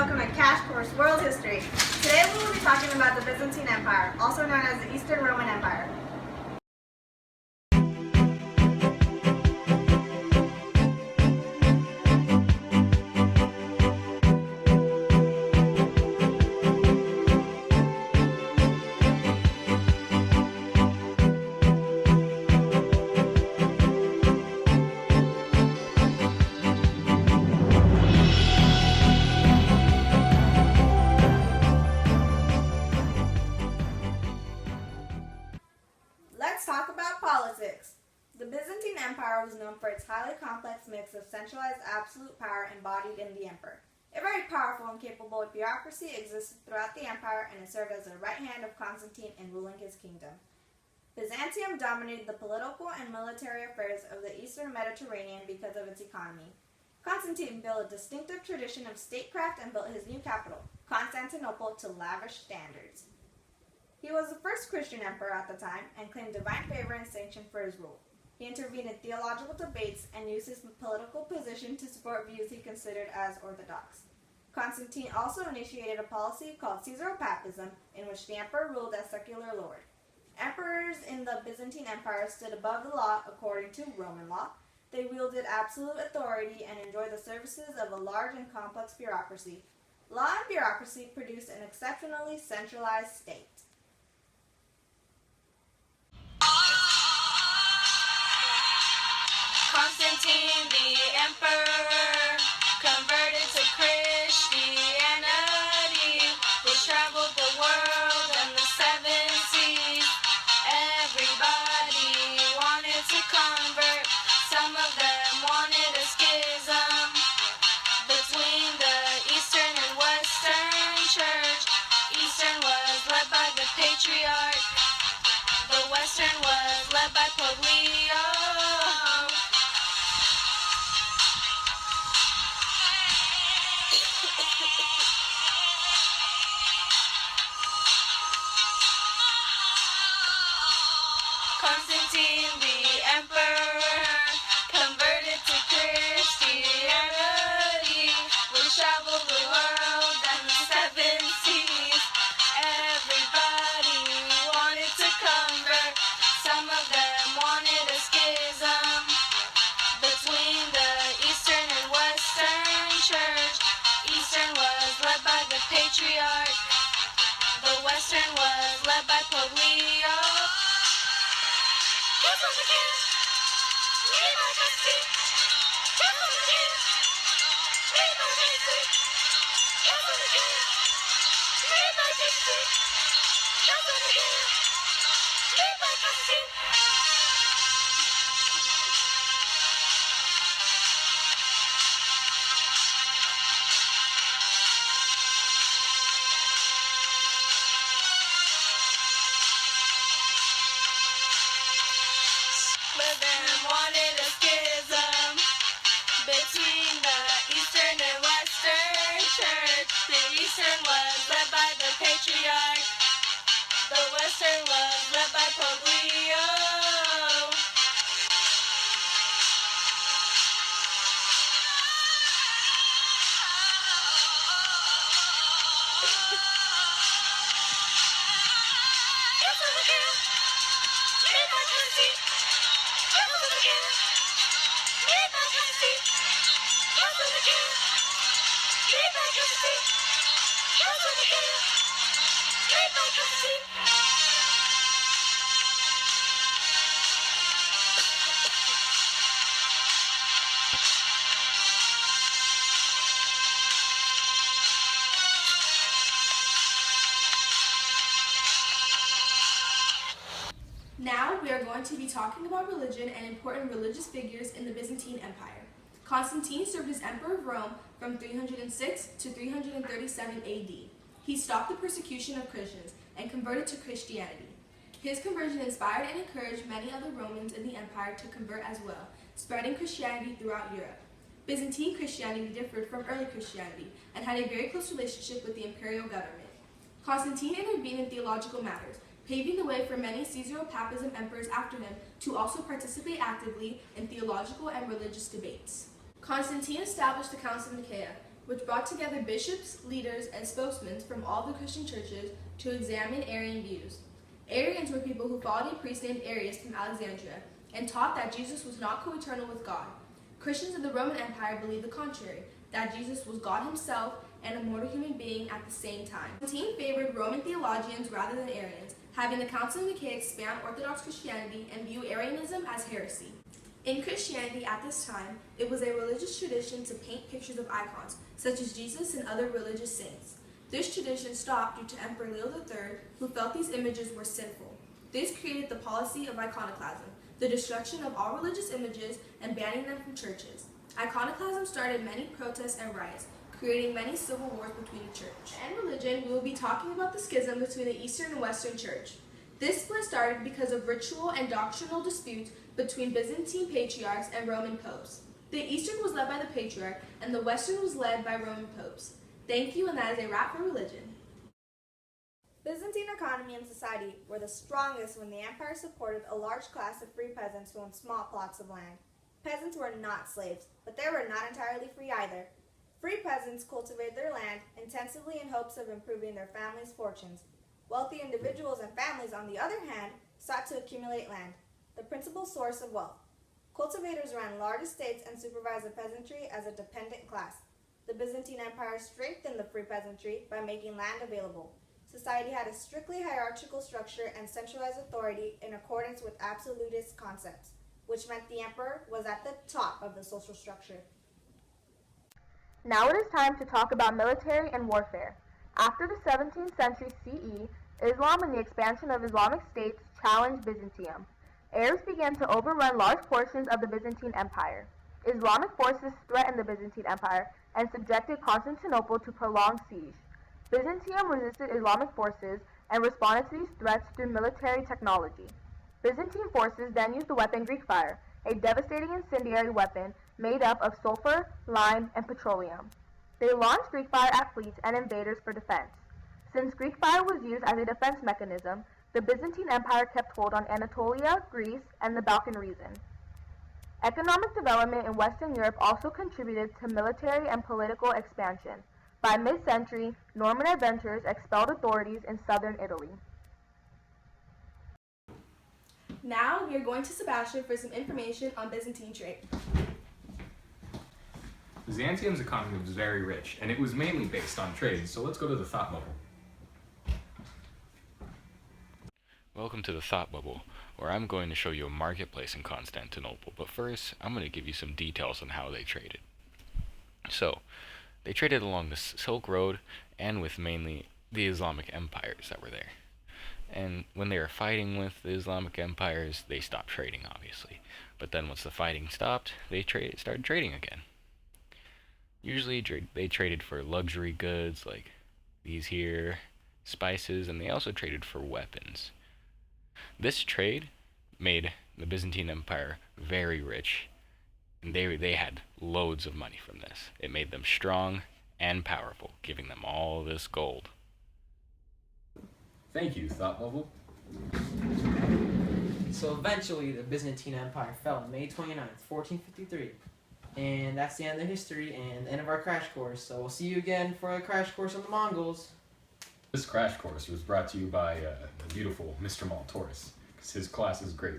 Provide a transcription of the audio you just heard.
welcome to Cash Course World History. Today we will be talking about the Byzantine Empire, also known as the Eastern Roman Empire. Let's talk about politics. The Byzantine Empire was known for its highly complex mix of centralized absolute power embodied in the emperor. A very powerful and capable bureaucracy existed throughout the empire, and it served as the right hand of Constantine in ruling his kingdom. Byzantium dominated the political and military affairs of the eastern Mediterranean because of its economy. Constantine built a distinctive tradition of statecraft and built his new capital, Constantinople, to lavish standards. He was the first Christian emperor at the time and claimed divine favor and sanction for his rule. He intervened in theological debates and used his political position to support views he considered as orthodox. Constantine also initiated a policy called Caesaropapism, in which the emperor ruled as secular lord. Emperors in the Byzantine Empire stood above the law according to Roman law. They wielded absolute authority and enjoyed the services of a large and complex bureaucracy. Law and bureaucracy produced an exceptionally centralized state. Constantine the Emperor converted to Christianity, which traveled the world and the seven seas. Everybody wanted to convert, some of them wanted a schism between the Eastern and Western Church. Eastern was led by the Patriarch, the Western was led by Pope Leo. Constantine the Emperor converted to Christianity, which traveled the world and the seven seas. Everybody wanted to convert, some of them wanted a schism between the Eastern and Western Church. Eastern was led by the Patriarch, the Western was led by Pope Leo. Guess what again? Lead by Constantine. Guess what again? Lead by Constantine. Guess what again? Lead by Constantine. Guess what again? Lead by Constantine. But then wanted a schism between the Eastern and Western Church. The Eastern was led by the Patriarch, the Western was led by Pope Leo. Guess what again? Lead by Constantine. Guess what again? Lead by Constantine. Guess what again? Lead by Constantine. Guess what again? Lead by Constantine. Now we are going to be talking about religion and important religious figures in the Byzantine Empire. Constantine served as Emperor of Rome from 306 to 337 AD. He stopped the persecution of Christians and converted to Christianity. His conversion inspired and encouraged many other Romans in the empire to convert as well, spreading Christianity throughout Europe. Byzantine Christianity differed from early Christianity and had a very close relationship with the imperial government. Constantine intervened in theological matters, paving the way for many Caesaropapism emperors after him to also participate actively in theological and religious debates. Constantine established the Council of Nicaea, which brought together bishops, leaders, and spokesmen from all the Christian churches to examine Arian views. Arians were people who followed a priest named Arius from Alexandria and taught that Jesus was not co-eternal with God. Christians in the Roman Empire believed the contrary, that Jesus was God himself and a mortal human being at the same time. Constantine favored Roman theologians rather than Arians, having the Council of Nicaea expand Orthodox Christianity and view Arianism as heresy. In Christianity at this time, it was a religious tradition to paint pictures of icons, such as Jesus and other religious saints. This tradition stopped due to Emperor Leo III, who felt these images were sinful. This created the policy of iconoclasm, the destruction of all religious images and banning them from churches. Iconoclasm started many protests and riots, creating many civil wars between the church. And religion, we will be talking about the schism between the Eastern and Western Church. This split started because of ritual and doctrinal disputes between Byzantine patriarchs and Roman popes. The Eastern was led by the patriarch, and the Western was led by Roman popes. Thank you, and that is a wrap for religion. Byzantine economy and society were the strongest when the empire supported a large class of free peasants who owned small plots of land. Peasants were not slaves, but they were not entirely free either. Free peasants cultivated their land intensively in hopes of improving their families' fortunes. Wealthy individuals and families, on the other hand, sought to accumulate land, the principal source of wealth. Cultivators ran large estates and supervised the peasantry as a dependent class. The Byzantine Empire strengthened the free peasantry by making land available. Society had a strictly hierarchical structure and centralized authority in accordance with absolutist concepts, which meant the emperor was at the top of the social structure. Now it is time to talk about military and warfare. After the 17th century CE, Islam and the expansion of Islamic states challenged Byzantium. Arabs began to overrun large portions of the Byzantine Empire. Islamic forces threatened the Byzantine Empire and subjected Constantinople to prolonged siege. Byzantium resisted Islamic forces and responded to these threats through military technology. Byzantine forces then used the weapon Greek fire, a devastating incendiary weapon made up of sulfur, lime, and petroleum. They launched Greek fire at fleets and invaders for defense. Since Greek fire was used as a defense mechanism, the Byzantine Empire kept hold on Anatolia, Greece, and the Balkan region. Economic development in Western Europe also contributed to military and political expansion. By mid-century, Norman adventurers expelled authorities in southern Italy. Now we are going to Sebastian for some information on Byzantine trade. Byzantium's economy was very rich, and it was mainly based on trade, so let's go to the thought bubble. Welcome to the Thought Bubble, where I'm going to show you a marketplace in Constantinople, but first I'm going to give you some details on how they traded. So, they traded along the Silk Road and with mainly the Islamic empires that were there. And when they were fighting with the Islamic empires, they stopped trading, obviously. But then once the fighting stopped, they started trading again. Usually they traded for luxury goods like these here, spices, and they also traded for weapons. This trade made the Byzantine Empire very rich, and they had loads of money from this. It made them strong and powerful, giving them all this gold. Thank you, Thought Bubble. So eventually the Byzantine Empire fell on May 29th, 1453. And that's the end of history and the end of our crash course. So we'll see you again for a crash course on the Mongols. This crash course was brought to you by the beautiful Mr. Maltoris, because his class is great.